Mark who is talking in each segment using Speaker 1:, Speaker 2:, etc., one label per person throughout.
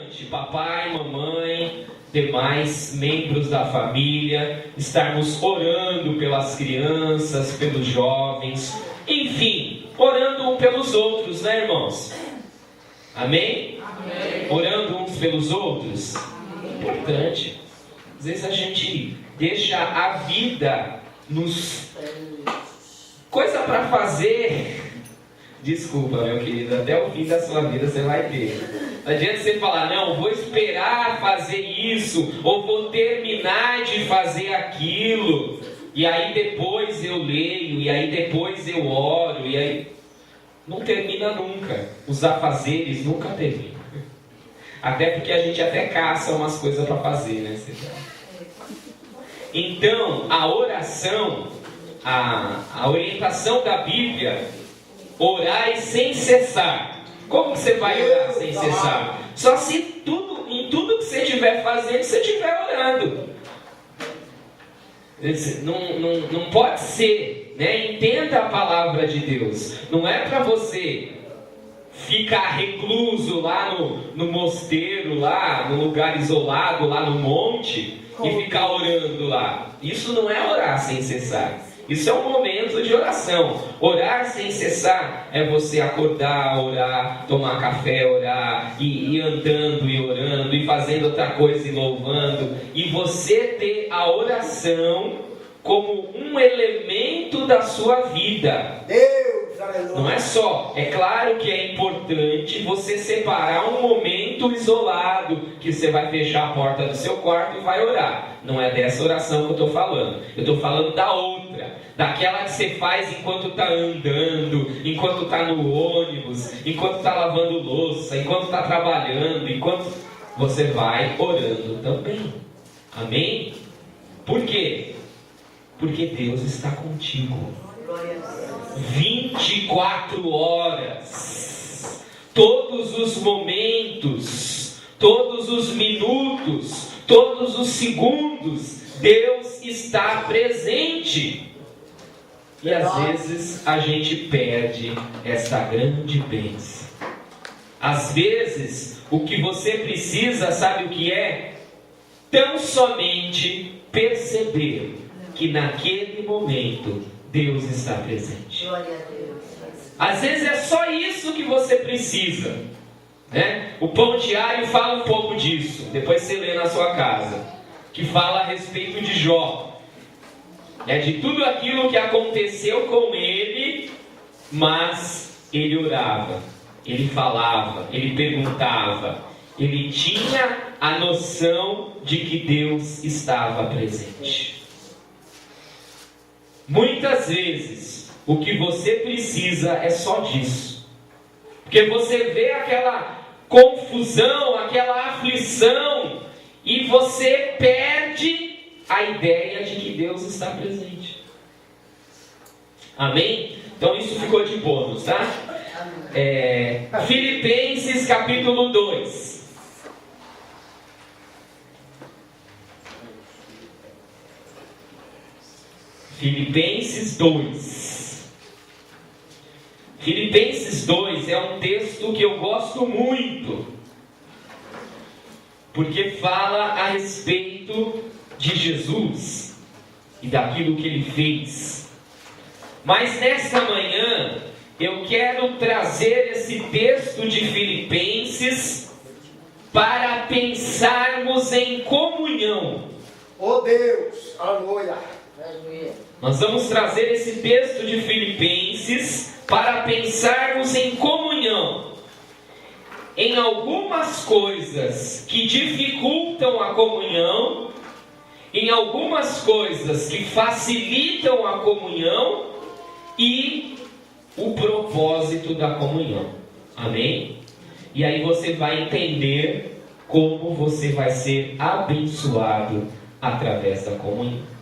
Speaker 1: importante, papai, mamãe, demais membros da família, estarmos orando pelas crianças, pelos jovens, enfim, orando uns pelos outros, né, irmãos? Amém? Amém. Orando uns pelos outros. Importante. Às vezes a gente deixa a vida nos... coisa para fazer. Desculpa, meu querido, até o fim da sua vida você vai ter. Não adianta você falar, não, vou esperar fazer isso, ou vou terminar de fazer aquilo, e aí depois eu leio, e aí depois eu oro, e aí... Não termina nunca. Os afazeres nunca terminam. Até porque a gente até caça umas coisas para fazer, né? Então, a oração, a orientação da Bíblia, orai sem cessar. Como que você vai orar sem cessar? Só se em tudo que você estiver fazendo, você estiver orando. Não pode ser, né? Entenda a palavra de Deus. Não é para você ficar recluso lá no mosteiro, lá no lugar isolado, lá no monte, e ficar orando lá. Isso não é orar sem cessar. Isso é um momento de oração. Orar sem cessar é você acordar, orar, tomar café, orar, e ir andando e orando, e fazendo outra coisa e louvando. E você ter a oração como um elemento da sua vida.
Speaker 2: Deus, aleluia.
Speaker 1: Não é só. É claro que é importante você separar um momento isolado, que você vai fechar a porta do seu quarto e vai orar. Não é dessa oração que eu estou falando. Eu estou falando da outra. Daquela que você faz enquanto está andando, enquanto está no ônibus, enquanto está lavando louça, enquanto está trabalhando, enquanto você vai orando também. Amém? Por quê? Porque Deus está contigo 24 horas, todos os momentos, todos os minutos, todos os segundos, Deus está presente. E às vezes a gente perde esta grande bênção. Às vezes o que você precisa, sabe o que é? Tão somente perceber que naquele momento Deus está presente. Às vezes é só isso que você precisa, né? O Pão Diário fala um pouco disso, depois você lê na sua casa, que fala a respeito de Jó. É de tudo aquilo que aconteceu com ele, mas ele orava, ele falava, ele perguntava, ele tinha a noção de que Deus estava presente. Muitas vezes, o que você precisa é só disso. Porque você vê aquela confusão, aquela aflição, e você perde a ideia de que Deus está presente. Amém? Então isso ficou de bônus, tá? Filipenses capítulo 2. Filipenses 2. Filipenses 2 é um texto que eu gosto muito, porque fala a respeito de Jesus e daquilo que ele fez. Mas nesta manhã eu quero trazer esse texto de Filipenses para pensarmos em comunhão.
Speaker 2: Oh Deus, aleluia.
Speaker 1: Nós vamos trazer esse texto de Filipenses para pensarmos em comunhão, em algumas coisas que dificultam a comunhão, em algumas coisas que facilitam a comunhão e o propósito da comunhão. Amém? E aí você vai entender como você vai ser abençoado através da comunhão.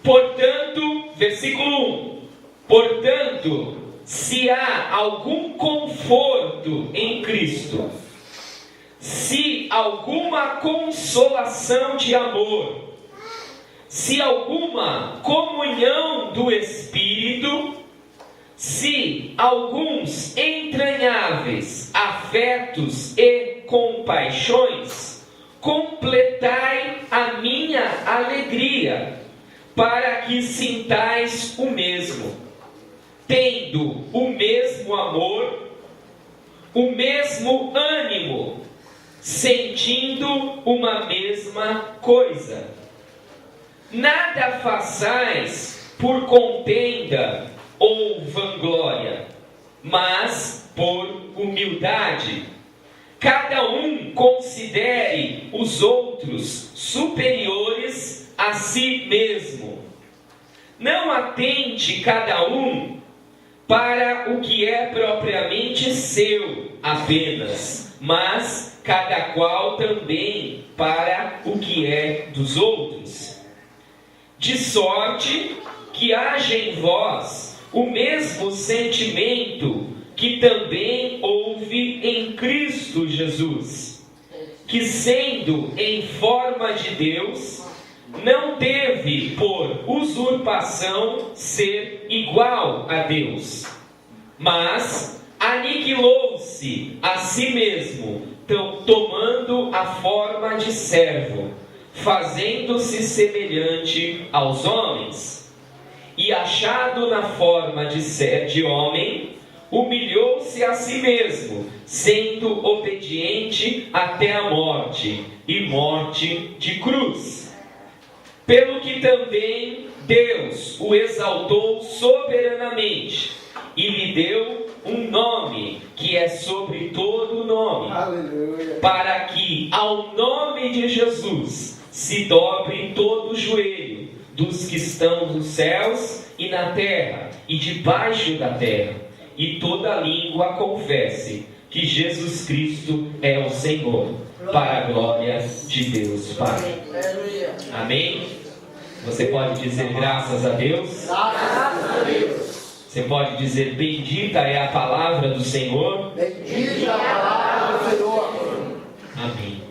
Speaker 1: Portanto, versículo 1. Portanto, se há algum conforto em Cristo, se alguma consolação de amor, se alguma comunhão do Espírito, se alguns entranháveis afetos e compaixões, completai a minha alegria, para que sintais o mesmo, tendo o mesmo amor, o mesmo ânimo, sentindo uma mesma coisa. Nada façais por contenda ou vanglória, mas por humildade. Cada um considere os outros superiores a si mesmo. Não atente cada um para o que é propriamente seu apenas, mas cada qual também para o que é dos outros. De sorte que haja em vós o mesmo sentimento que também houve em Cristo Jesus, que sendo em forma de Deus, não teve por usurpação ser igual a Deus, mas aniquilou-se a si mesmo, tomando a forma de servo, fazendo-se semelhante aos homens, e achado na forma de homem, humilhou-se a si mesmo, sendo obediente até a morte, e morte de cruz. Pelo que também Deus o exaltou soberanamente, e lhe deu um nome que é sobre todo nome. Aleluia. Para que ao nome de Jesus se dobre todo o joelho dos que estão nos céus e na terra e debaixo da terra, e toda língua confesse que Jesus Cristo é o Senhor, para a glória de Deus Pai. Amém? Você pode dizer graças a Deus?
Speaker 2: Graças a Deus.
Speaker 1: Você pode dizer bendita é a palavra do Senhor?
Speaker 2: Bendita é a palavra do Senhor.
Speaker 1: Amém.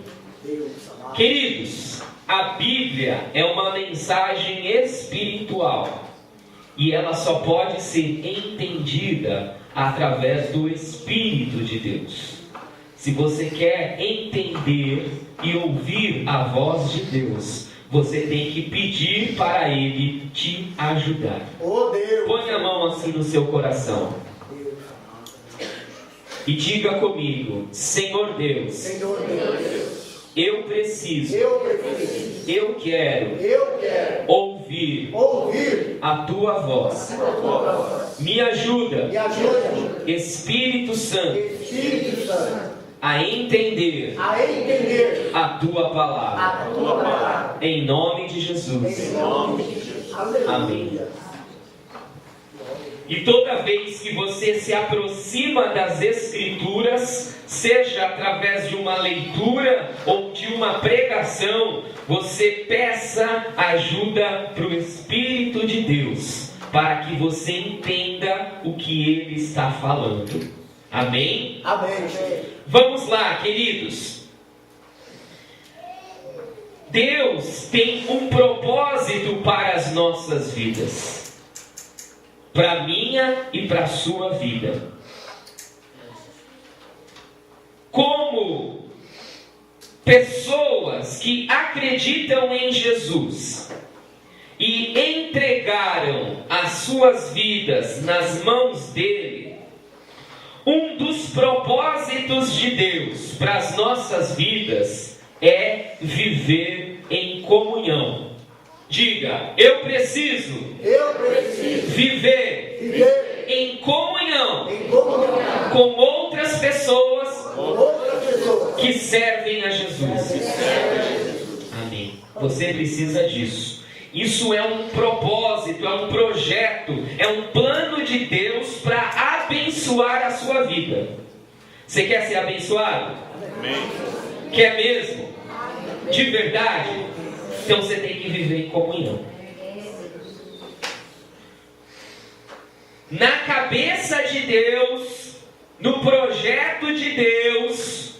Speaker 1: Queridos, a Bíblia é uma mensagem espiritual e ela só pode ser entendida através do Espírito de Deus. Se você quer entender e ouvir a voz de Deus, você tem que pedir para Ele te ajudar.
Speaker 2: Oh, Deus.
Speaker 1: Põe a mão assim no seu coração e diga comigo: Senhor Deus,
Speaker 2: Senhor Deus,
Speaker 1: eu preciso, eu quero ouvir a tua voz. Me ajuda, Espírito Santo, a entender a tua palavra. Em nome de Jesus. Amém. E toda vez que você se aproxima das Escrituras, seja através de uma leitura ou de uma pregação, você peça ajuda para o Espírito de Deus, para que você entenda o que Ele está falando. Amém?
Speaker 2: Amém.
Speaker 1: Vamos lá, queridos. Deus tem um propósito para as nossas vidas. Para a minha e para a sua vida. Como pessoas que acreditam em Jesus e entregaram as suas vidas nas mãos dele, um dos propósitos de Deus para as nossas vidas é viver em comunhão. Diga: eu preciso viver em comunhão com outras pessoas que servem a Jesus. Amém. Você precisa disso. Isso é um propósito, é um projeto, é um plano de Deus para abençoar a sua vida. Você quer ser abençoado?
Speaker 3: Amém.
Speaker 1: Quer mesmo? De verdade? Então você tem que viver em comunhão. Na cabeça de Deus, no projeto de Deus,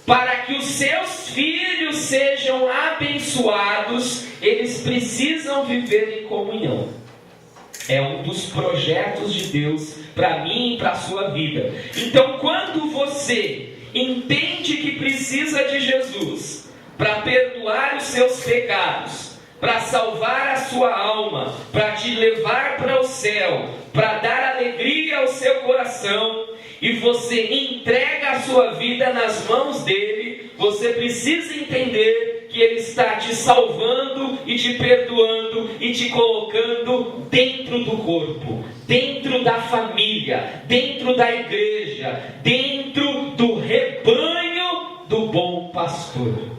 Speaker 1: para que os seus filhos sejam abençoados, eles precisam viver em comunhão. É um dos projetos de Deus para mim e para a sua vida. Então, quando você entende que precisa de Jesus para perdoar os seus pecados, para salvar a sua alma, para te levar para o céu, para dar alegria ao seu coração, e você entrega a sua vida nas mãos dele, você precisa entender que ele está te salvando e te perdoando e te colocando dentro do corpo, dentro da família, dentro da igreja, dentro do rebanho do bom pastor.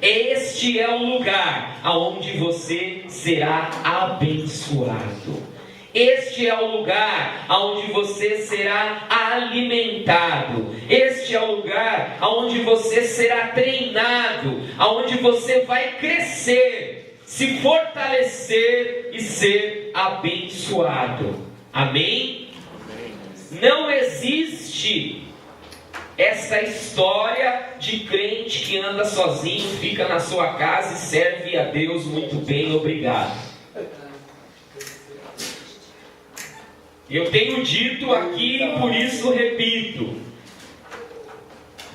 Speaker 1: Este é o lugar aonde você será abençoado. Este é o lugar aonde você será alimentado. Este é o lugar aonde você será treinado, aonde você vai crescer, se fortalecer e ser abençoado. Amém? Não existe essa história de crente que anda sozinho, fica na sua casa e serve a Deus muito bem, obrigado. Eu tenho dito aqui e por isso repito: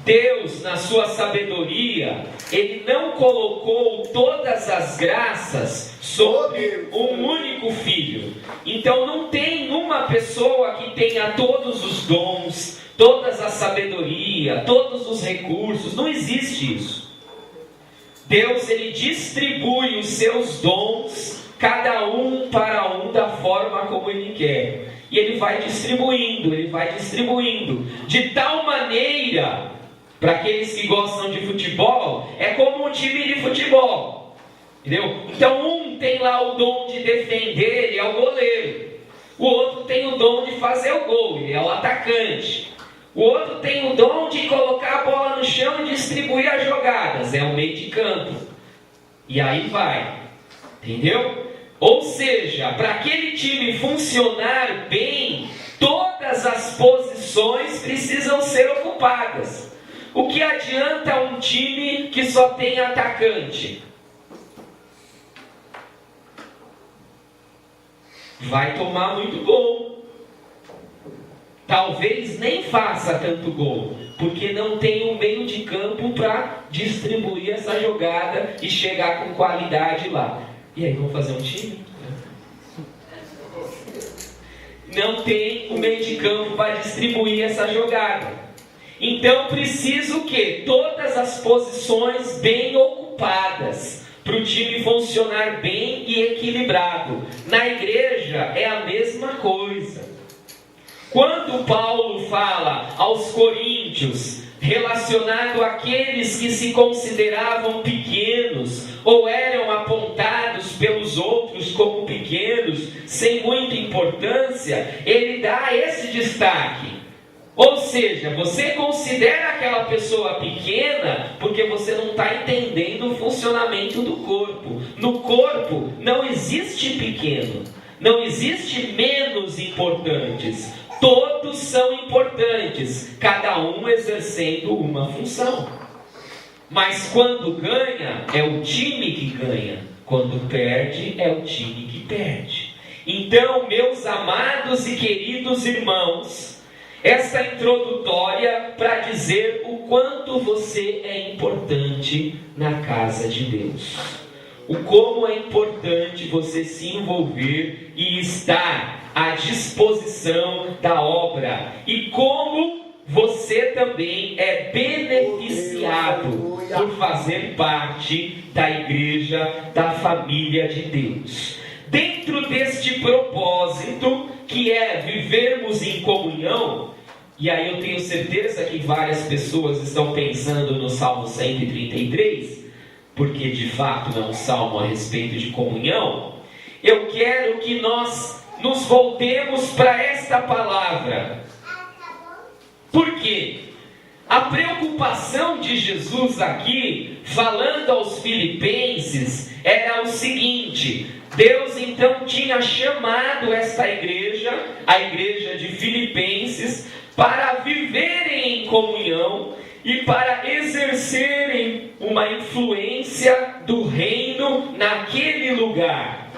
Speaker 1: Deus, na sua sabedoria, Ele não colocou todas as graças sobre um único filho. Então não tem uma pessoa que tenha todos os dons, toda a sabedoria, todos os recursos. Não existe isso. Deus, Ele distribui os seus dons, cada um para um da forma como Ele quer. E Ele vai distribuindo, de tal maneira, para aqueles que gostam de futebol, é como um time de futebol, entendeu? Então um tem lá o dom de defender, ele é o goleiro. O outro tem o dom de fazer o gol, ele é o atacante. O outro tem o dom de colocar a bola no chão e distribuir as jogadas, é o meio de campo. E aí vai, entendeu? Ou seja, para aquele time funcionar bem, todas as posições precisam ser ocupadas. O que adianta um time que só tem atacante? Vai tomar muito gol. Talvez nem faça tanto gol, porque não tem um meio de campo para distribuir essa jogada e chegar com qualidade lá. E aí, vamos fazer um time? Não tem um meio de campo para distribuir essa jogada. Então preciso que todas as posições bem ocupadas, para o time funcionar bem e equilibrado. Na igreja é a mesma coisa. Quando Paulo fala aos coríntios, relacionado àqueles que se consideravam pequenos, ou eram apontados pelos outros como pequenos, sem muita importância, ele dá esse destaque. Ou seja, você considera aquela pessoa pequena porque você não está entendendo o funcionamento do corpo. No corpo não existe pequeno, não existe menos importantes. Todos são importantes, cada um exercendo uma função. Mas quando ganha, é o time que ganha. Quando perde, é o time que perde. Então, meus amados e queridos irmãos, essa introdutória para dizer o quanto você é importante na casa de Deus. O como é importante você se envolver e estar à disposição da obra. E como você também é beneficiado por fazer parte da igreja, da família de Deus. Dentro deste propósito, que é vivermos em comunhão, e aí eu tenho certeza que várias pessoas estão pensando no Salmo 133, porque de fato é um salmo a respeito de comunhão. Eu quero que nós nos voltemos para esta palavra. Por quê? A preocupação de Jesus aqui, falando aos filipenses, era o seguinte: Deus então tinha chamado esta igreja, a igreja de Filipenses, para viverem em comunhão e para exercerem uma influência do reino naquele lugar.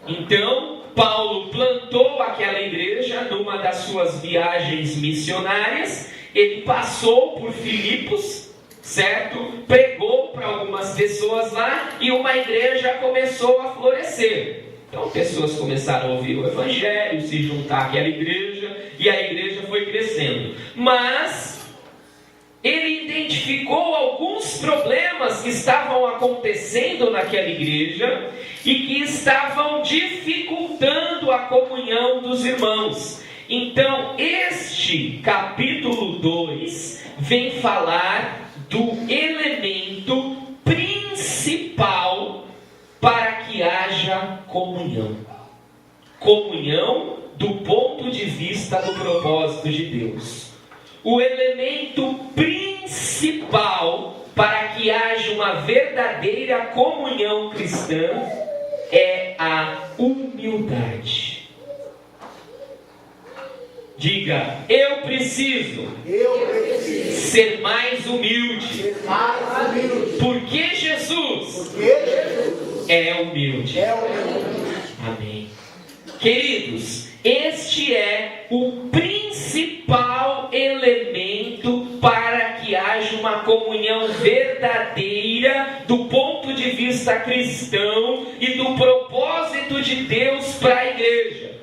Speaker 1: Então, Paulo plantou aquela igreja numa das suas viagens missionárias, ele passou por Filipos, certo? Pregou para algumas pessoas lá e uma igreja começou a florescer. Então pessoas começaram a ouvir o evangelho, se juntar àquela igreja, e a igreja foi crescendo. Mas ele identificou alguns problemas que estavam acontecendo naquela igreja e que estavam dificultando a comunhão dos irmãos. Então este capítulo 2 vem falar do elemento principal para que haja comunhão. Comunhão do ponto de vista do propósito de Deus. O elemento principal para que haja uma verdadeira comunhão cristã é a humildade. Diga, eu preciso ser mais humilde. Porque Jesus é humilde. Amém. Queridos, este é o principal elemento para que haja uma comunhão verdadeira do ponto de vista cristão e do propósito de Deus para a igreja.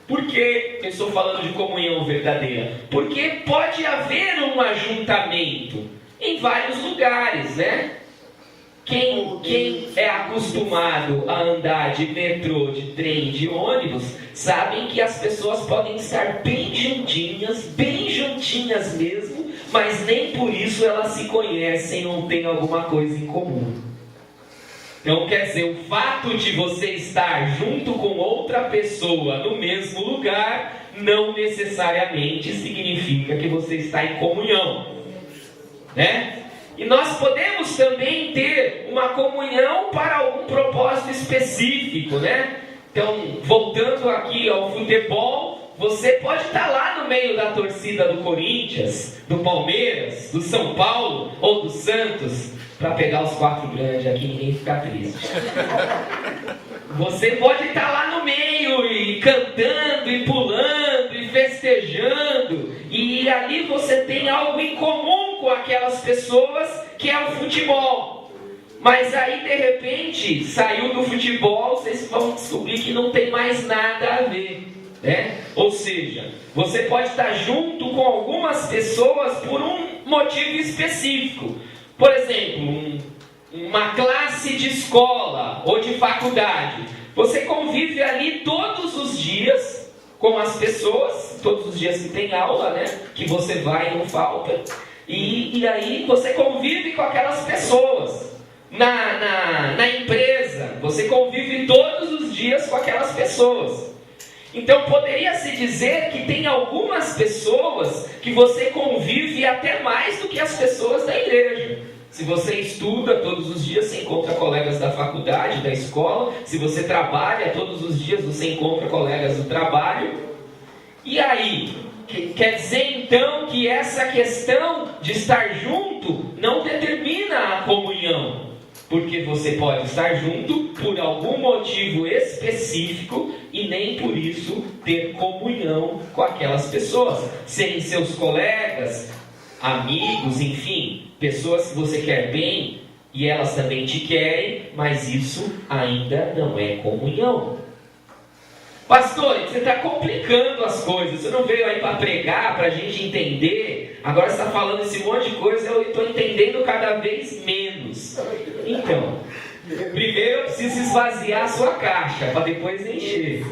Speaker 1: Por que eu estou falando de comunhão verdadeira? Porque pode haver um ajuntamento em vários lugares, né? Quem é acostumado a andar de metrô, de trem, de ônibus, sabem que as pessoas podem estar bem juntinhas mesmo, mas nem por isso elas se conhecem ou têm alguma coisa em comum. Então quer dizer, o fato de você estar junto com outra pessoa no mesmo lugar, não necessariamente significa que você está em comunhão, né? E nós podemos também ter uma comunhão para algum propósito específico, né? Então, voltando aqui ao futebol, você pode estar lá no meio da torcida do Corinthians, do Palmeiras, do São Paulo ou do Santos, para pegar os 4 grandes aqui e ninguém ficar triste. Você pode estar lá no meio e cantando e pulando e festejando, e ali você tem algo em comum com aquelas pessoas, que é o futebol. Mas aí de repente saiu do futebol, vocês vão descobrir que não tem mais nada a ver, né? Ou seja, você pode estar junto com algumas pessoas por um motivo específico. Por exemplo, uma classe de escola ou de faculdade. Você convive ali todos os dias com as pessoas, todos os dias que tem aula, né? Que você vai e não falta. E aí você convive com aquelas pessoas. Na empresa, você convive todos os dias com aquelas pessoas. Então poderia-se dizer que tem algumas pessoas que você convive até mais do que as pessoas da igreja. Se você estuda todos os dias, você encontra colegas da faculdade, da escola. Se você trabalha todos os dias, você encontra colegas do trabalho. E aí, quer dizer então que essa questão de estar junto não determina a comunhão. Porque você pode estar junto por algum motivo específico e nem por isso ter comunhão com aquelas pessoas. Serem seus colegas, amigos, enfim, pessoas que você quer bem e elas também te querem, mas isso ainda não é comunhão. Pastor, você está complicando as coisas, você não veio aí para pregar, para a gente entender, agora você está falando esse monte de coisa, eu estou entendendo cada vez menos. Então, primeiro eu preciso esvaziar a sua caixa, para depois encher.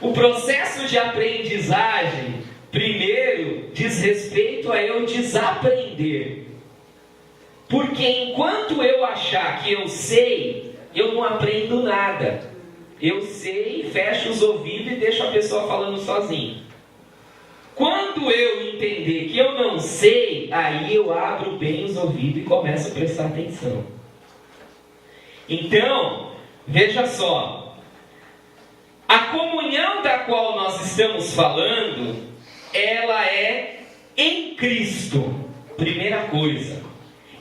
Speaker 1: O processo de aprendizagem, primeiro, diz respeito a eu desaprender. Porque enquanto eu achar que eu sei, eu não aprendo nada. Eu sei, fecho os ouvidos e deixo a pessoa falando sozinho. Quando eu entender que eu não sei, aí eu abro bem os ouvidos e começo a prestar atenção. Então, veja só. A comunhão da qual nós estamos falando, ela é em Cristo. Primeira coisa.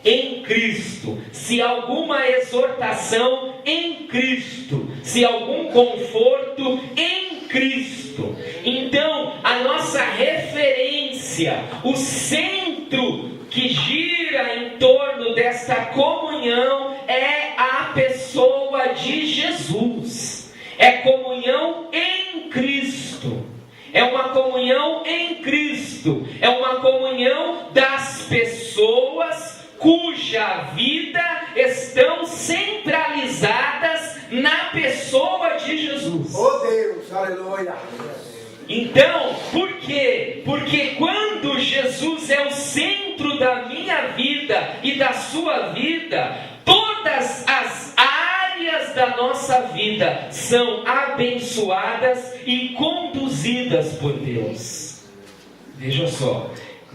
Speaker 1: Em Cristo, se alguma exortação em Cristo, se algum conforto em Cristo. Então, a nossa referência, o centro que gira em torno desta comunhão é a pessoa de Jesus. É comunhão em Cristo. É uma comunhão em Cristo. É uma comunhão das pessoas cuja vida estão centralizadas na pessoa de Jesus.
Speaker 2: Oh Deus, aleluia.
Speaker 1: Então, por quê? Porque quando Jesus é o centro da minha vida e da sua vida, todas as áreas da nossa vida são abençoadas e conduzidas por Deus. Veja só.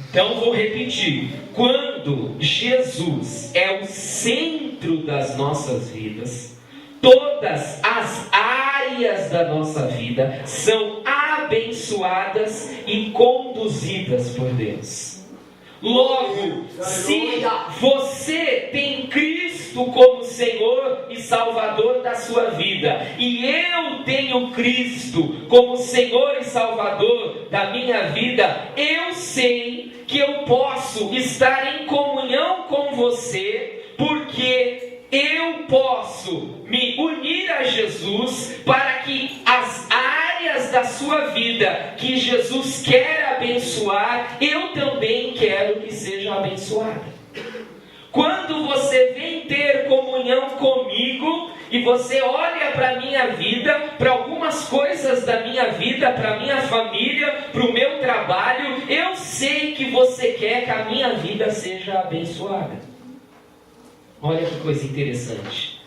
Speaker 1: Então vou repetir. Quando Jesus é o centro das nossas vidas, todas as áreas da nossa vida são abençoadas e conduzidas por Deus. Logo, se você tem Cristo como Senhor e Salvador da sua vida, e eu tenho Cristo como Senhor e Salvador da minha vida, eu sei que eu posso estar em comunhão com você, porque eu posso me unir a Jesus para que as áreas da sua vida que Jesus quer abençoar, eu também quero que seja abençoada. Quando você vem ter comunhão comigo e você olha para a minha vida, para algumas coisas da minha vida, para a minha família, para o meu trabalho, eu sei que você quer que a minha vida seja abençoada. Olha que coisa interessante.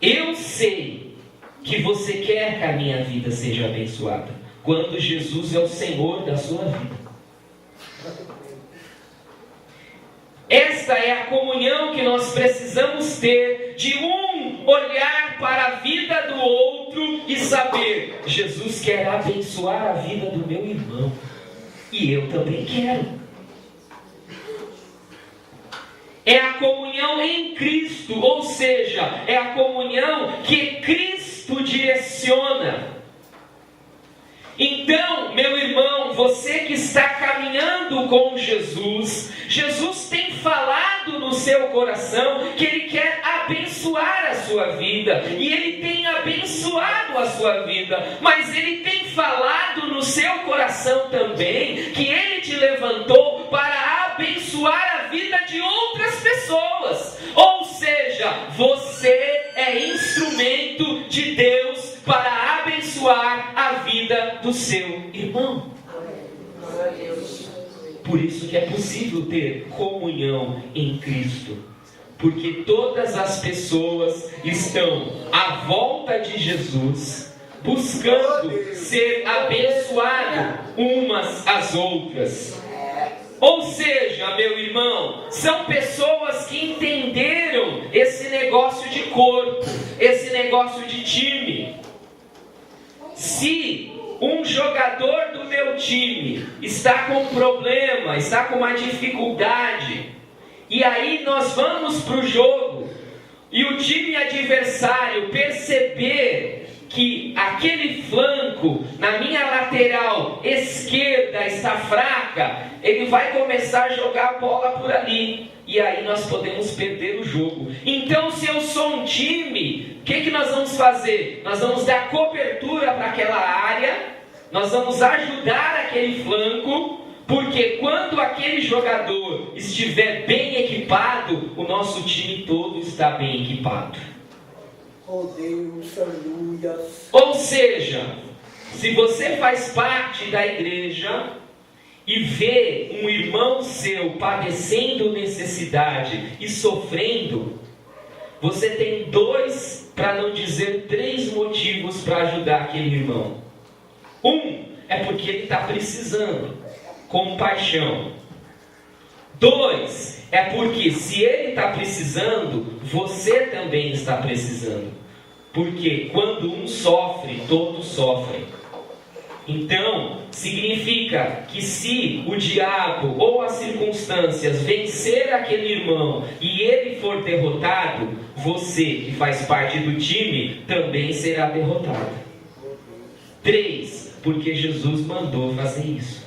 Speaker 1: Eu sei que você quer que a minha vida seja abençoada quando Jesus é o Senhor da sua vida. Esta é a comunhão que nós precisamos ter, de um olhar para a vida do outro e saber: Jesus quer abençoar a vida do meu irmão, e eu também quero. É a comunhão em Cristo, ou seja, é a comunhão que Cristo direciona. Então, meu irmão, você que está caminhando com Jesus, Jesus tem falado no seu coração que Ele quer abençoar a sua vida, e Ele tem abençoado a sua vida, mas Ele tem falado no seu coração também que Ele te levantou para abençoar a vida de outras pessoas, ou seja, você é instrumento de Deus para abençoar a vida do seu irmão. Por isso que é possível ter comunhão em Cristo, porque todas as pessoas estão à volta de Jesus, buscando ser abençoado umas às outras. Ou seja, meu irmão, são pessoas que entenderam esse negócio de corpo, esse negócio de time. Se um jogador do meu time está com um problema, está com uma dificuldade, e aí nós vamos para o jogo, e o time adversário perceber que aquele flanco na minha lateral esquerda está fraca, ele vai começar a jogar a bola por ali, e aí nós podemos perder o jogo. Então, se eu sou um time, o que nós vamos fazer? Nós vamos dar cobertura para aquela área, nós vamos ajudar aquele flanco, porque quando aquele jogador estiver bem equipado, o nosso time todo está bem equipado.
Speaker 2: Oh Deus, aleluia.
Speaker 1: Ou seja, se você faz parte da igreja e vê um irmão seu padecendo necessidade e sofrendo, você tem 2, para não dizer 3 motivos para ajudar aquele irmão. Um, é porque ele está precisando, compaixão. 2, é porque se ele está precisando, você também está precisando. Porque quando um sofre, todos sofrem. Então, significa que se o diabo ou as circunstâncias vencer aquele irmão e ele for derrotado, você que faz parte do time também será derrotado. 3, porque Jesus mandou fazer isso.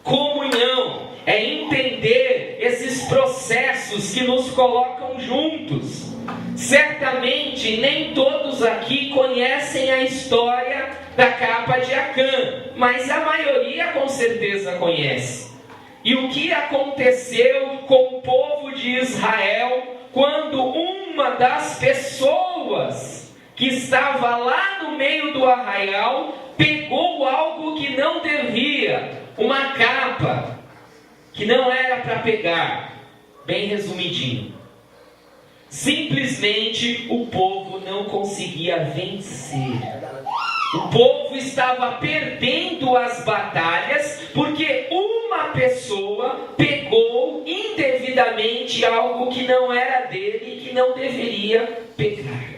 Speaker 1: Comunhão é entender esses processos que nos colocam juntos. Certamente nem todos aqui conhecem a história da capa de Acã, mas a maioria com certeza conhece. E o que aconteceu com o povo de Israel quando uma das pessoas que estava lá no meio do arraial pegou algo que não devia, uma capa que não era para pegar, bem resumidinho. Simplesmente o povo não conseguia vencer. O povo estava perdendo as batalhas porque uma pessoa pegou indevidamente algo que não era dele e que não deveria pegar.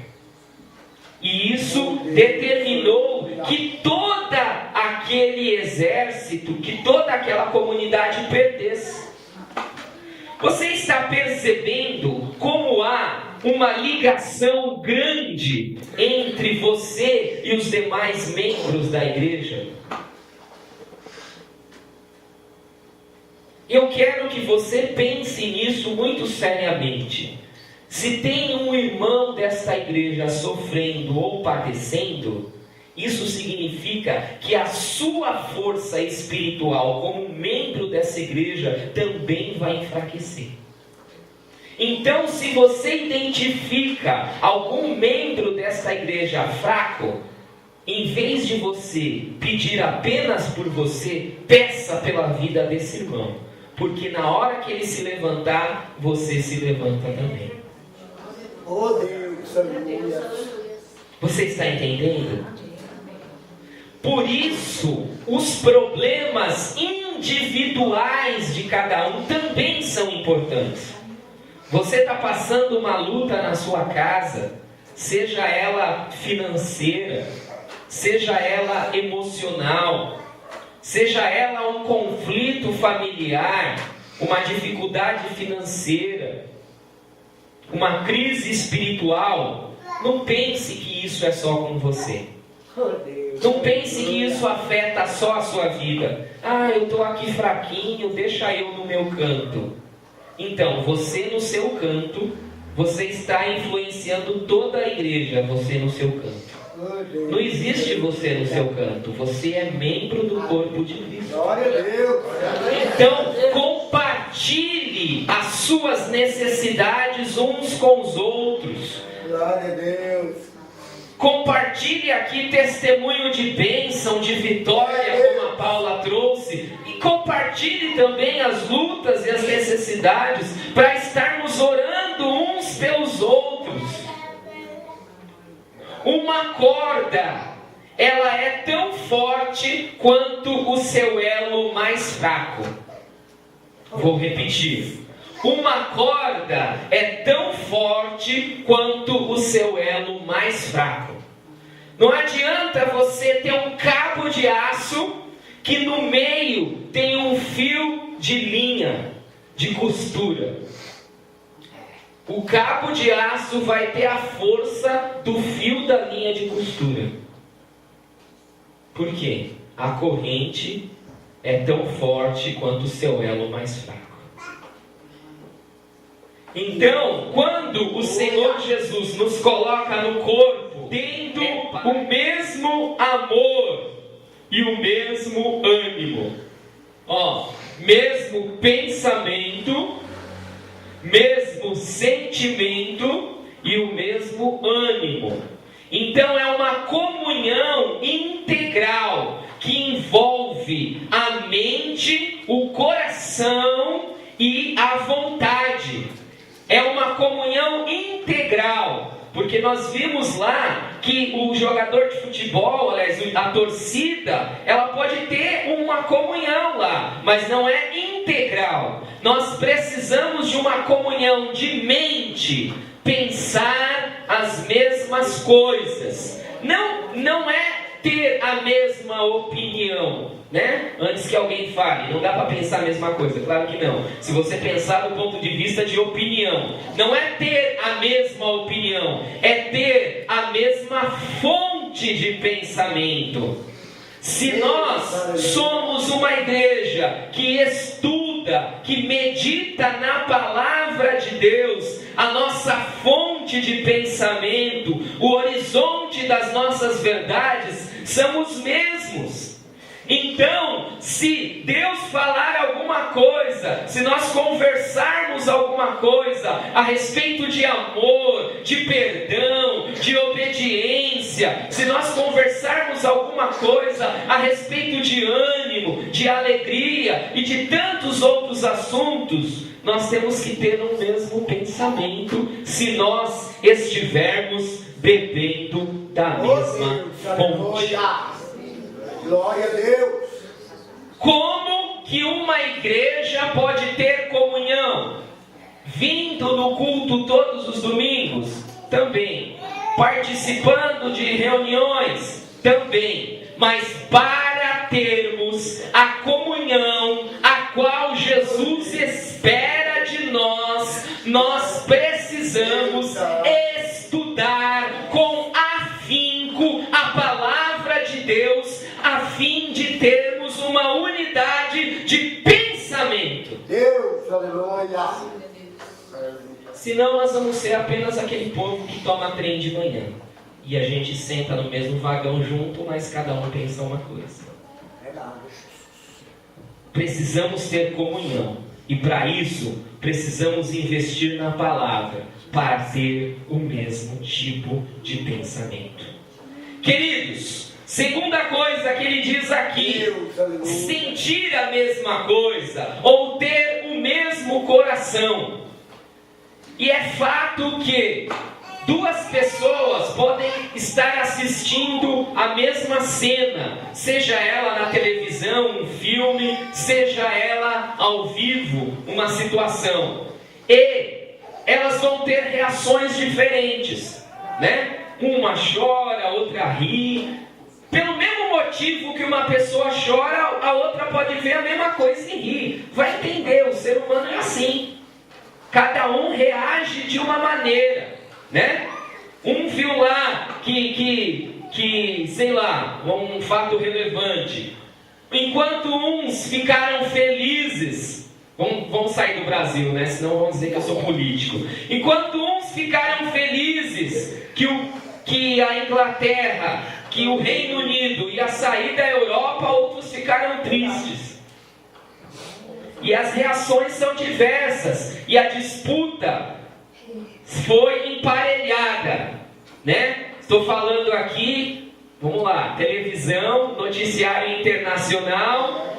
Speaker 1: E isso determinou que todo aquele exército, que toda aquela comunidade perdesse. Você está percebendo como há uma ligação grande entre você e os demais membros da igreja? Eu quero que você pense nisso muito seriamente. Se tem um irmão desta igreja sofrendo ou padecendo, isso significa que a sua força espiritual como membro dessa igreja também vai enfraquecer. Então, se você identifica algum membro dessa igreja fraco, em vez de você pedir apenas por você, peça pela vida desse irmão. Porque na hora que ele se levantar, você se levanta também.
Speaker 2: Oh Deus, aleluia.
Speaker 1: Você está entendendo? Por isso, os problemas individuais de cada um também são importantes. Você está passando uma luta na sua casa, seja ela financeira, seja ela emocional, seja ela um conflito familiar, uma dificuldade financeira, uma crise espiritual, não pense que isso é só com você. Não pense que isso afeta só a sua vida. Ah, eu estou aqui fraquinho, deixa eu no meu canto. Então, você no seu canto, você está influenciando toda a igreja, você no seu canto. Não existe você no seu canto, você é membro do corpo de Cristo.
Speaker 2: Glória a Deus.
Speaker 1: Então, compartilhe as suas necessidades uns com os outros.
Speaker 2: Glória a Deus.
Speaker 1: Compartilhe aqui testemunho de bênção, de vitória, como a Paula trouxe. E compartilhe também as lutas e as necessidades, para estarmos orando uns pelos outros. Uma corda, ela é tão forte quanto o seu elo mais fraco. Vou repetir. Uma corda é tão forte quanto o seu elo mais fraco. Não adianta você ter um cabo de aço que no meio tem um fio de linha, de costura. O cabo de aço vai ter a força do fio da linha de costura. Por quê? A corrente é tão forte quanto o seu elo mais fraco. Então, quando o Senhor Jesus nos coloca no corpo, tendo o mesmo amor e o mesmo ânimo, mesmo pensamento, mesmo sentimento e o mesmo ânimo. Então é uma comunhão integral que envolve a mente, o coração e a vontade. É uma comunhão integral, porque nós vimos lá que o jogador de futebol, aliás, a torcida, ela pode ter uma comunhão lá, mas não é integral. Nós precisamos de uma comunhão de mente, pensar as mesmas coisas. Não é ter a mesma opinião, né? Antes que alguém fale, não dá para pensar a mesma coisa, claro que não. Se você pensar do ponto de vista de opinião, não é ter a mesma opinião, é ter a mesma fonte fonte de pensamento. Se nós somos uma igreja que estuda, que medita na palavra de Deus, a nossa fonte de pensamento, o horizonte das nossas verdades são os mesmos. Então, se Deus falar alguma coisa, se nós conversarmos alguma coisa a respeito de amor, de perdão, de obediência, se nós conversarmos alguma coisa a respeito de ânimo, de alegria e de tantos outros assuntos, nós temos que ter o mesmo pensamento se nós estivermos bebendo da mesma fonte.
Speaker 2: Glória a Deus.
Speaker 1: Como que uma igreja pode ter comunhão? Vindo no culto todos os domingos? Também. Participando de reuniões? Também. Mas para termos a comunhão a qual Jesus espera de nós, nós precisamos estudar com afinco a palavra de Deus, a fim de termos uma unidade de pensamento.
Speaker 2: Deus, aleluia.
Speaker 1: Senão nós vamos ser apenas aquele povo que toma trem de manhã. E a gente senta no mesmo vagão junto, mas cada um pensa uma coisa. Precisamos ter comunhão. E para isso, precisamos investir na palavra, para ter o mesmo tipo de pensamento. Queridos, segunda coisa que ele diz aqui, sentir a mesma coisa, ou ter o mesmo coração. E é fato que duas pessoas podem estar assistindo a mesma cena, seja ela na televisão, um filme, seja ela ao vivo, uma situação. E elas vão ter reações diferentes, né? Uma chora, outra ri. Pelo mesmo motivo que uma pessoa chora, a outra pode ver a mesma coisa e rir. Vai entender, o ser humano é assim. Cada um reage de uma maneira, né? Um viu lá que sei lá, um fato relevante. Enquanto uns ficaram felizes, vamos sair do Brasil, né? Senão vão dizer que eu sou político. Enquanto uns ficaram felizes que a Inglaterra, que o Reino Unido ia sair da Europa, outros ficaram tristes. E as reações são diversas. E a disputa foi emparelhada, né? Estou falando aqui, vamos lá, televisão, noticiário internacional,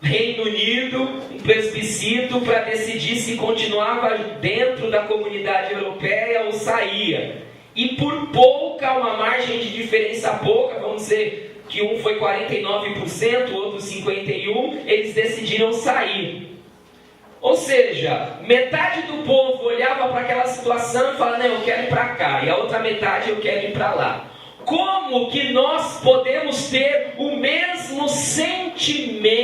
Speaker 1: Reino Unido, um plebiscito para decidir se continuava dentro da comunidade europeia ou saía. E por pouca, uma margem de diferença pouca, vamos dizer que um foi 49%, outro 51%, eles decidiram sair. Ou seja, metade do povo olhava para aquela situação e falava, não, eu quero ir para cá, e a outra metade eu quero ir para lá. Como que nós podemos ter o mesmo sentimento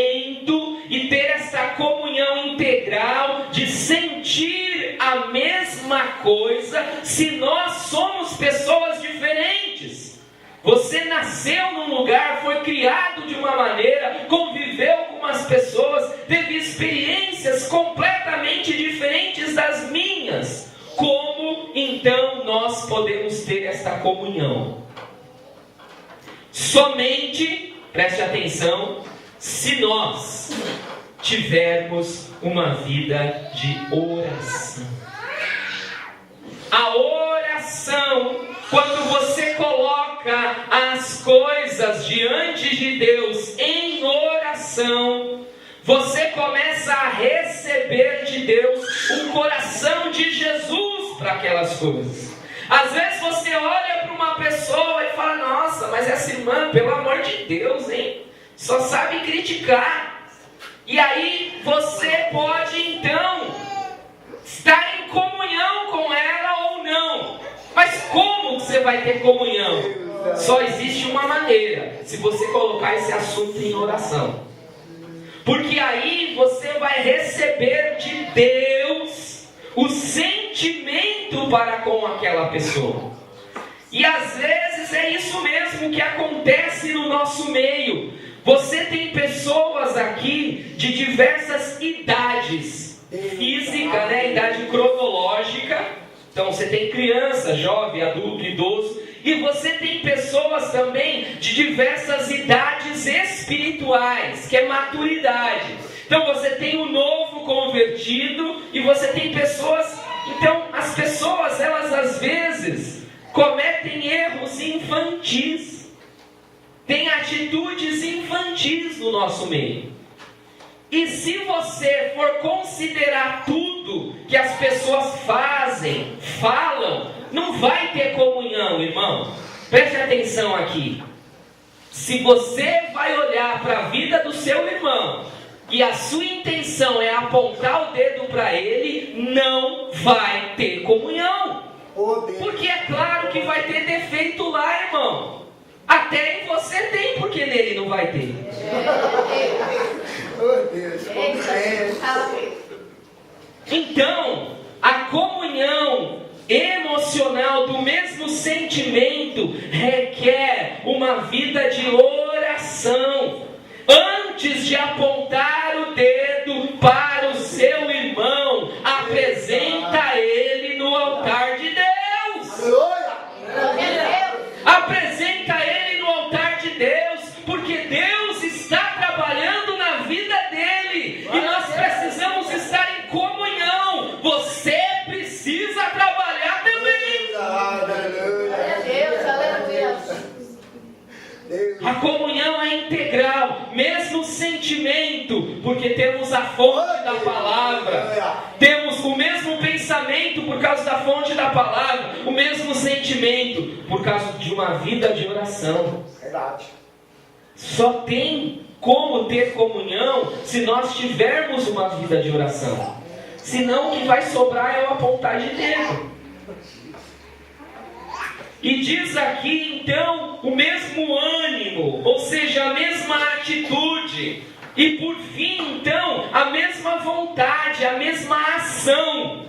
Speaker 1: e ter essa comunhão integral de sentir a mesma coisa se nós somos pessoas diferentes? Você nasceu num lugar, foi criado de uma maneira, conviveu com umas pessoas, teve experiências completamente diferentes das minhas. Como então nós podemos ter esta comunhão? Somente, preste atenção, se nós tivermos uma vida de oração. A oração, quando você coloca as coisas diante de Deus em oração, você começa a receber de Deus o coração de Jesus para aquelas coisas. Às vezes você olha para uma pessoa e fala, nossa, mas essa irmã, pelo amor de Deus, hein? Só sabe criticar. E aí você pode então estar em comunhão com ela ou não. Mas como você vai ter comunhão? Só existe uma maneira, se você colocar esse assunto em oração. Porque aí você vai receber de Deus o sentimento para com aquela pessoa. E às vezes Mas é isso mesmo que acontece no nosso meio. Você tem pessoas aqui de diversas idades. Física, né? Idade cronológica. Então você tem criança, jovem, adulto, idoso. E você tem pessoas também de diversas idades espirituais, que é maturidade. Então você tem o novo convertido e você tem pessoas... Então as pessoas, elas às vezes cometem erros infantis. Tem atitudes infantis no nosso meio. E se você for considerar tudo que as pessoas fazem, falam, não vai ter comunhão, irmão. Preste atenção aqui. Se você vai olhar para a vida do seu irmão e a sua intenção é apontar o dedo para ele, não vai ter comunhão. Porque é claro que vai ter defeito lá, irmão. Até em você tem, porque nele não vai ter. Então, a comunhão emocional do mesmo sentimento requer uma vida de oração. Antes de apontar o dedo para o seu irmão, apresenta ele no altar de Deus. Apresenta ele no altar de Deus, porque Deus está trabalhando na vida dele e nós precisamos estar em comunhão. Você precisa trabalhar também. A comunhão é integral, mesmo sentimento, porque temos a fonte da palavra, temos o mesmo pensamento por causa da fonte da palavra, o mesmo sentimento por causa de uma vida de oração.
Speaker 2: Verdade.
Speaker 1: Só tem como ter comunhão se nós tivermos uma vida de oração. Senão o que vai sobrar é o apontar de dedo. E diz aqui então o mesmo ânimo, ou seja, a mesma atitude. E por fim então a mesma vontade, a mesma ação,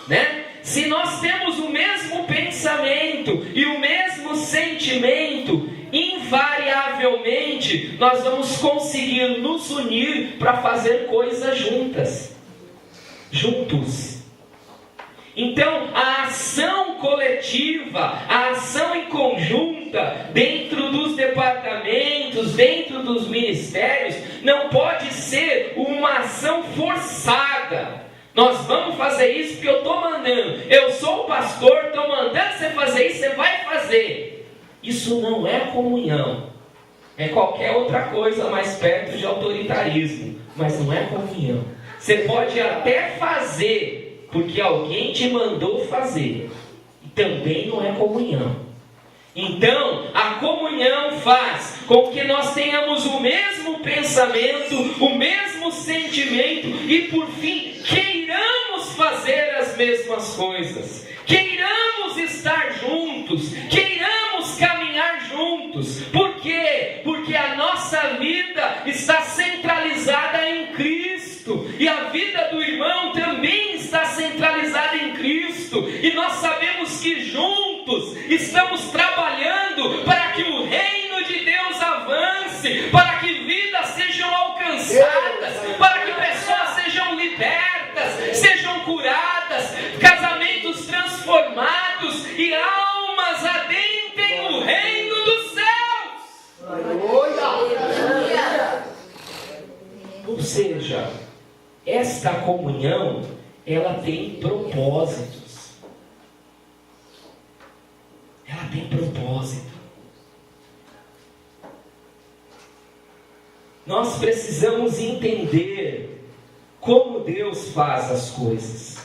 Speaker 1: né? Se nós temos o mesmo pensamento e o mesmo sentimento, invariavelmente nós vamos conseguir nos unir para fazer coisas juntos. Então, a ação coletiva, a ação em conjunta, dentro dos departamentos, dentro dos ministérios, não pode ser uma ação forçada. Nós vamos fazer isso porque eu estou mandando. Eu sou o pastor, estou mandando você fazer isso, você vai fazer. Isso não é comunhão. É qualquer outra coisa mais perto de autoritarismo, mas não é comunhão. Você pode até fazer porque alguém te mandou fazer, e também não é comunhão. Então, a comunhão faz com que nós tenhamos o mesmo pensamento, o mesmo sentimento, e por fim, queiramos fazer as mesmas coisas, queiramos estar juntos, queiramos caminhar juntos. Por quê? Porque a nossa vida está centralizada em Cristo, e a vida do irmão também está centralizada em Cristo, e nós sabemos que juntos estamos trabalhando para que o reino de Deus avance, para que vidas sejam alcançadas, para que pessoas sejam libertas, sejam curadas, casamentos transformados e almas adentrem o reino dos céus. Ou seja, esta comunhão, ela tem propósitos. Ela tem propósito. Nós precisamos entender como Deus faz as coisas.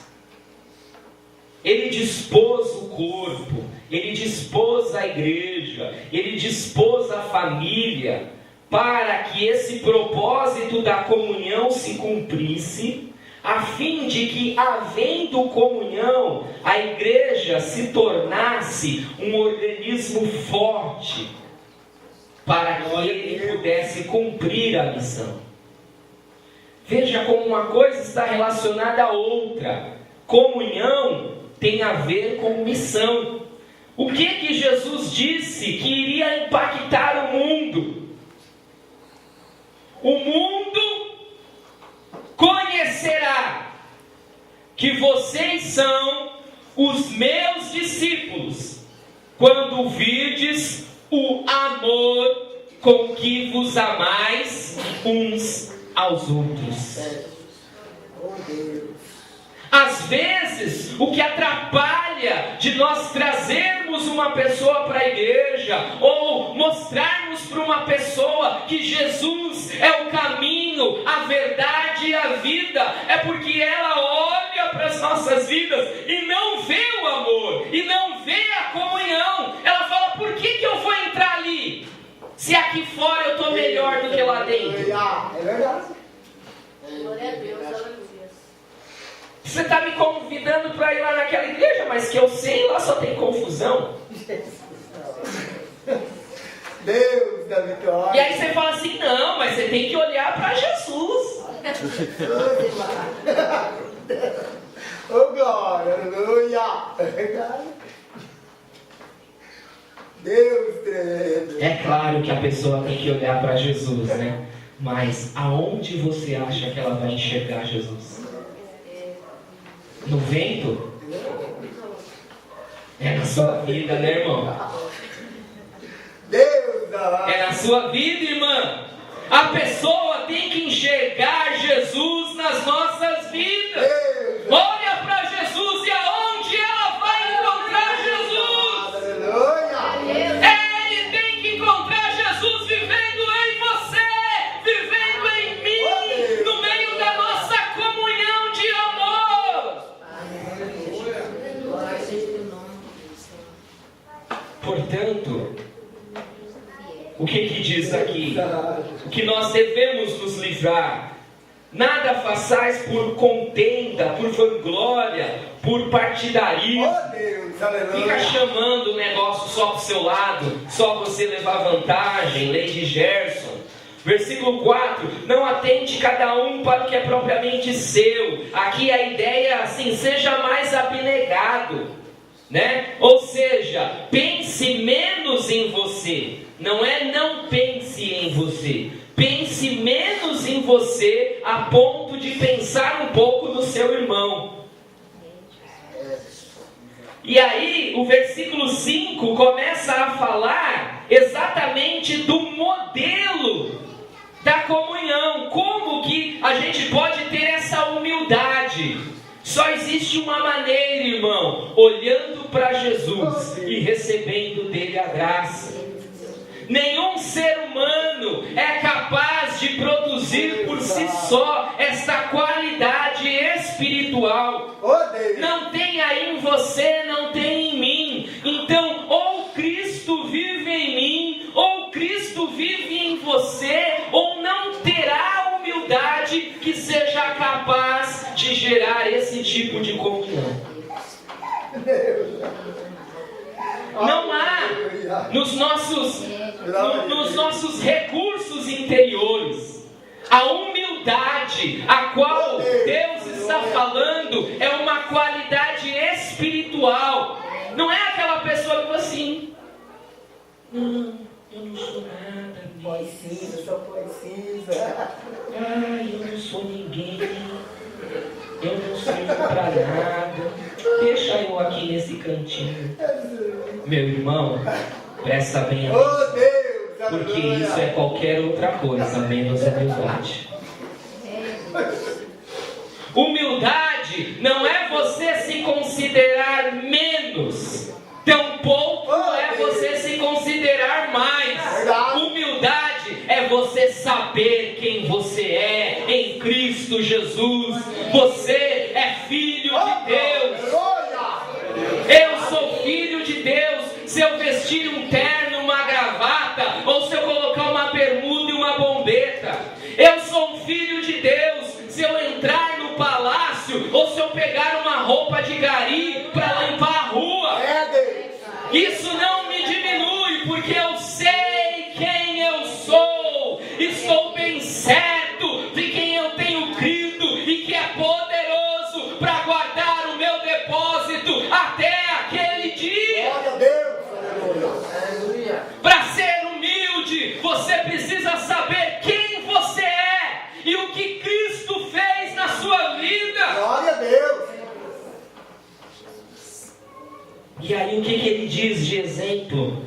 Speaker 1: Ele dispôs o corpo, Ele dispôs a igreja, Ele dispôs a família, para que esse propósito da comunhão se cumprisse, a fim de que, havendo comunhão, a igreja se tornasse um organismo forte, para que ele pudesse cumprir a missão. Veja como uma coisa está relacionada à outra. Comunhão tem a ver com missão. O que Jesus disse que iria impactar o mundo? O mundo conhecerá que vocês são os meus discípulos, quando virdes o amor com que vos amais uns aos outros. Às vezes, o que atrapalha de nós trazermos uma pessoa para a igreja, ou mostrarmos para uma pessoa que Jesus é o caminho, a verdade e a vida, é porque ela olha para as nossas vidas e não vê o amor, e não vê a comunhão. Ela fala: por que eu vou entrar ali, se aqui fora eu estou melhor do que lá dentro?
Speaker 2: É verdade.
Speaker 3: Glória a Deus, aleluia.
Speaker 1: Você está me convidando para ir lá naquela igreja, mas que eu sei, lá só tem confusão.
Speaker 2: Deus da vitória.
Speaker 1: E aí você fala assim: não, mas você tem que olhar para Jesus.
Speaker 2: Oh, glória, aleluia. É verdade. Deus tremendo.
Speaker 1: É claro que a pessoa tem que olhar para Jesus, né? Mas aonde você acha que ela vai enxergar Jesus? No vento? É na sua vida, né, irmão?
Speaker 2: Deus da
Speaker 1: É na sua vida, irmã. A pessoa tem que enxergar Jesus nas nossas vidas. Olha para Jesus, e aonde ela vai encontrar Jesus?
Speaker 2: Aleluia.
Speaker 1: Ele tem que encontrar Jesus vivendo em você, vivendo em mim, no meio da nossa comunhão de amor. Portanto, o que diz aqui? O que nós devemos nos livrar? Nada façais por contenda, por vanglória, por partidarismo.
Speaker 2: Oh, Deus, aleluia.
Speaker 1: Fica chamando o negócio só para o seu lado, só você levar vantagem. Lady Gerson. Versículo 4: não atente cada um para o que é propriamente seu. Aqui a ideia é assim: seja mais abnegado, né? Ou seja, pense menos em você. Não pense em você. Pense menos em você a ponto de pensar um pouco no seu irmão. E aí, o versículo 5 começa a falar exatamente do modelo da comunhão. Como que a gente pode ter essa humildade? Só existe uma maneira, irmão: olhando para Jesus e recebendo dele a graça. Nenhum ser humano é capaz de produzir por si só esta qualidade espiritual. Não tem aí em você, não tem em mim. Então, ou Cristo vive em mim, ou Cristo vive em você, ou não terá humildade que seja capaz de gerar esse tipo de comunhão. Não há nos nossos recursos interiores. A humildade a qual Deus está falando é uma qualidade espiritual. Não é aquela pessoa que fala assim: não, eu não sou nada,
Speaker 2: Precisa, só precisa.
Speaker 1: ai, eu não sou ninguém, eu não sirvo para nada, deixa eu aqui nesse cantinho. Meu irmão, presta bem atenção,
Speaker 2: Oh, Deus,
Speaker 1: porque
Speaker 2: aleluia.
Speaker 1: isso é qualquer outra coisa menos humildade. Humildade não é você se considerar menos, tampouco é você se considerar mais. Humildade é você saber quem você é em Cristo Jesus. Você é filho de Deus. Eu sou filho de Deus. Se eu vestir um terno, uma gravata, ou se eu colocar uma bermuda e uma bombeta, eu sou um filho de Deus. Se eu entrar no palácio, ou se eu pegar uma roupa de gari para limpar a rua, isso não me diminui, porque eu sei quem eu sou. Estou bem certo de quem eu tenho crido e que é poderoso para guardar o meu depósito até aquele dia.
Speaker 2: Glória a Deus. Deus.
Speaker 1: E aí o que ele diz de exemplo?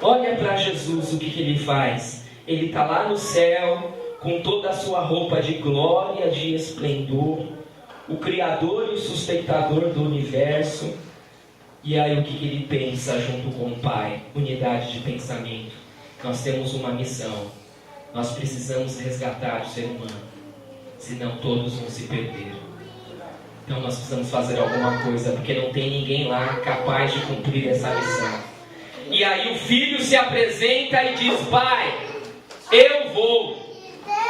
Speaker 1: Olha para Jesus, o que ele faz. Ele está lá no céu, com toda a sua roupa de glória, de esplendor, o Criador e o sustentador do universo. E aí o que ele pensa junto com o Pai? Unidade de pensamento. Nós temos uma missão. Nós precisamos resgatar o ser humano, senão todos vão se perder. Então nós precisamos fazer alguma coisa, porque não tem ninguém lá capaz de cumprir essa missão. E aí o filho se apresenta e diz: Pai, eu vou.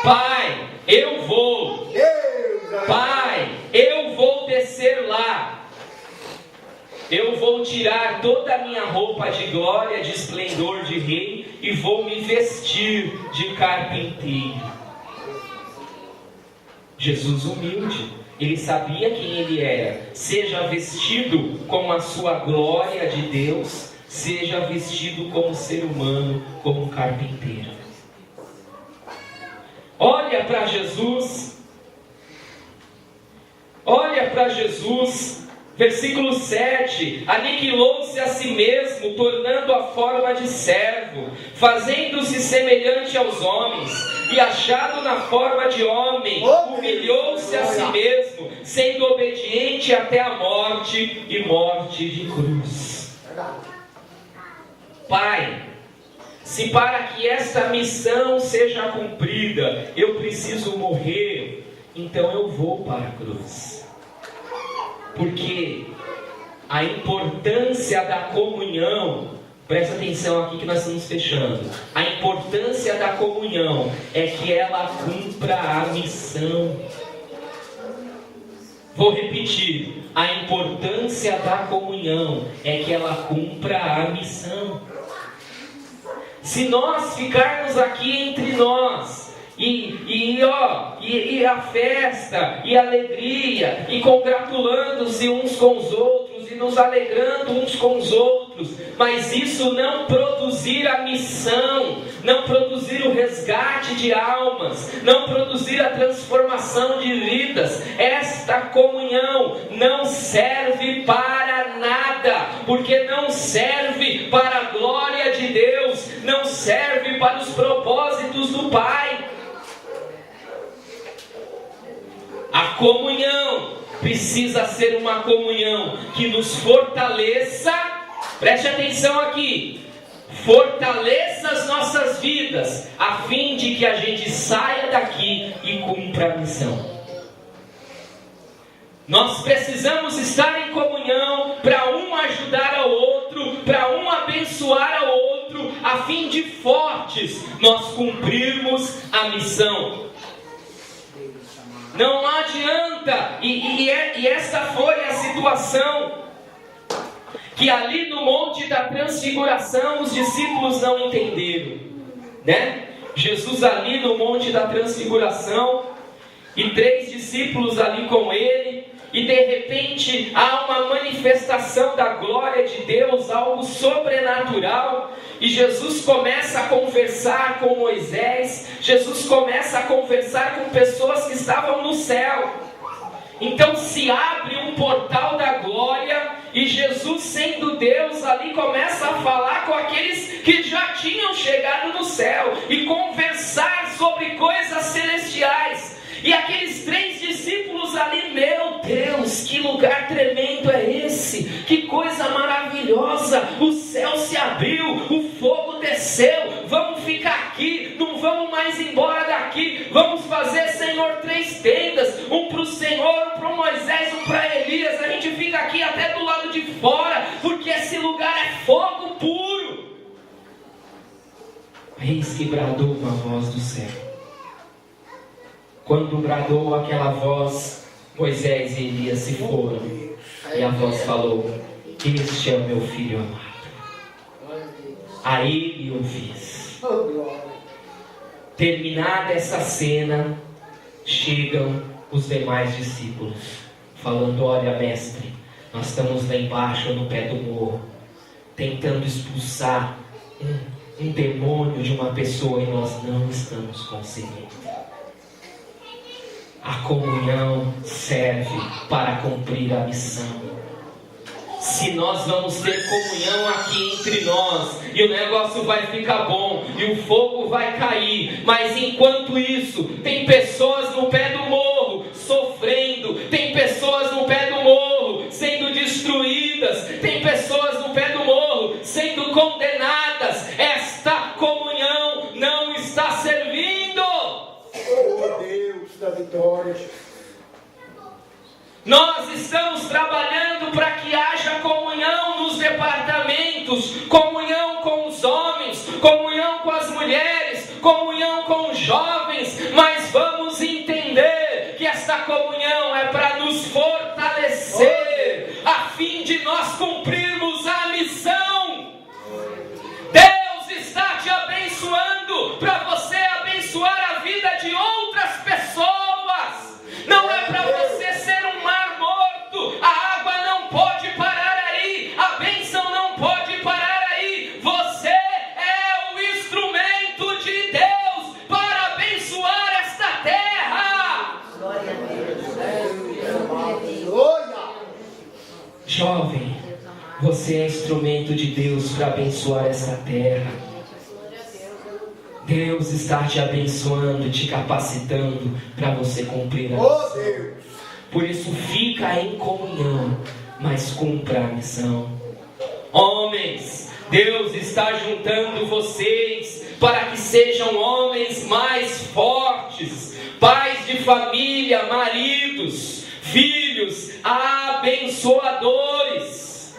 Speaker 1: Pai, eu vou. Pai, eu vou descer lá. Eu vou tirar toda a minha roupa de glória, de esplendor de rei, e vou me vestir de carpinteiro. Jesus humilde, ele sabia quem ele era. Seja vestido com a sua glória de Deus, seja vestido como ser humano, como um carpinteiro. Olha para Jesus. Olha para Jesus. Versículo 7, aniquilou-se a si mesmo, tornando a forma de servo, fazendo-se semelhante aos homens, e achado na forma de homem, humilhou-se a si mesmo, sendo obediente até a morte, e morte de cruz. Pai, se para que esta missão seja cumprida, eu preciso morrer, então eu vou para a cruz. Porque a importância da comunhão, presta atenção aqui que nós estamos fechando. A importância da comunhão é que ela cumpra a missão. Vou repetir. A importância da comunhão é que ela cumpra a missão. Se nós ficarmos aqui entre nós, e a festa, e a alegria, e congratulando-se uns com os outros, e nos alegrando uns com os outros, mas isso não produzir a missão, não produzir o resgate de almas, não produzir a transformação de vidas, esta comunhão não serve para nada, porque não serve para a glória de Deus, não serve para os propósitos do Pai. A comunhão precisa ser uma comunhão que nos fortaleça, preste atenção aqui, fortaleça as nossas vidas, a fim de que a gente saia daqui e cumpra a missão. Nós precisamos estar em comunhão para um ajudar ao outro, para um abençoar ao outro, a fim de fortes nós cumprirmos a missão. Não adianta, e essa foi a situação, que ali no Monte da Transfiguração os discípulos não entenderam, né? Jesus ali no Monte da Transfiguração, e 3 discípulos ali com ele, e de repente há uma manifestação da glória de Deus, algo sobrenatural, e Jesus começa a conversar com Moisés, Jesus começa a conversar com pessoas que estavam no céu. Então se abre um portal da glória, e Jesus, sendo Deus, ali começa a falar com aqueles que já tinham chegado no céu, e conversar sobre coisas celestiais. E aqueles 3 discípulos ali, meu Deus, que lugar tremendo é esse? Que coisa maravilhosa! O céu se abriu, o fogo desceu. Vamos ficar aqui, não vamos mais embora daqui. Vamos fazer, Senhor, 3 tendas, um para o Senhor, um para o Moisés, um para Elias. A gente fica aqui até do lado de fora, porque esse lugar é fogo puro. Eis que bradou uma voz do céu. Quando bradou aquela voz, Moisés e Elias se foram, e a voz falou: este é o meu filho amado, a ele eu fiz. Terminada essa cena, chegam os demais discípulos, falando: olha, mestre, nós estamos lá embaixo no pé do morro, tentando expulsar um demônio de uma pessoa, e nós não estamos conseguindo. A comunhão serve para cumprir a missão. Se nós vamos ter comunhão aqui entre nós, e o negócio vai ficar bom, e o fogo vai cair, mas enquanto isso, tem pessoas no pé do morro sofrendo, tem pessoas no pé do morro sendo destruídas, tem pessoas no pé do morro sendo condenadas, esta comunhão não está servindo.
Speaker 2: Oh Deus da vitória.
Speaker 1: Nós estamos trabalhando para que haja comunhão nos departamentos, comunhão com os homens, comunhão com as mulheres, comunhão com os jovens, mas vamos entender que esta comunhão é para nos fortalecer, a fim de nós cumprirmos a missão. Deus está te abençoando para você abençoar a vida de outras pessoas. Não é para você ser um mar morto. A água não pode parar aí. A bênção não pode parar aí. Você é o instrumento de Deus para abençoar esta terra.
Speaker 3: Glória a Deus.
Speaker 1: Jovem, você é instrumento de Deus para abençoar esta terra. Deus está te abençoando, te capacitando para você cumprir a missão. Por isso fica em comunhão, mas cumpra a missão. Homens, Deus está juntando vocês para que sejam homens mais fortes, pais de família, maridos, filhos, abençoadores.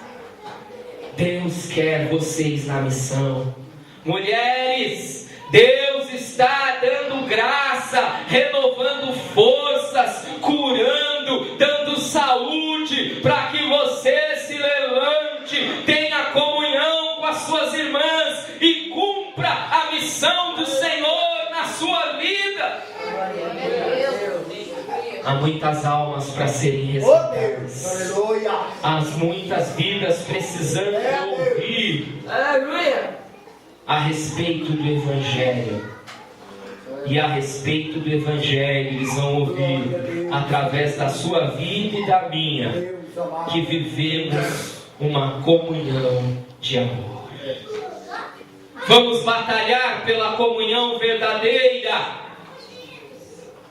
Speaker 1: Deus quer vocês na missão. Mulheres, Deus está dando graça, renovando forças, curando, dando saúde, para que você se levante, tenha comunhão com as suas irmãs e cumpra a missão do Senhor na sua vida. Há muitas almas para serem resgatadas. Há muitas vidas precisando ouvir a respeito do Evangelho. E a respeito do Evangelho eles vão ouvir através da sua vida e da minha, que vivemos uma comunhão de amor. Vamos batalhar pela comunhão verdadeira.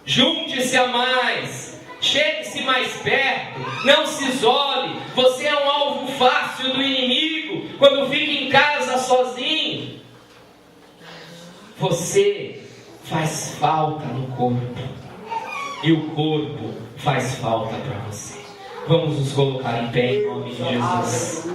Speaker 1: Junte-se a mais, chegue-se mais perto, não se isole. Você é um alvo fácil do inimigo quando fica em casa sozinho. Você faz falta no corpo, e o corpo faz falta para você. Vamos nos colocar em pé em nome de Jesus.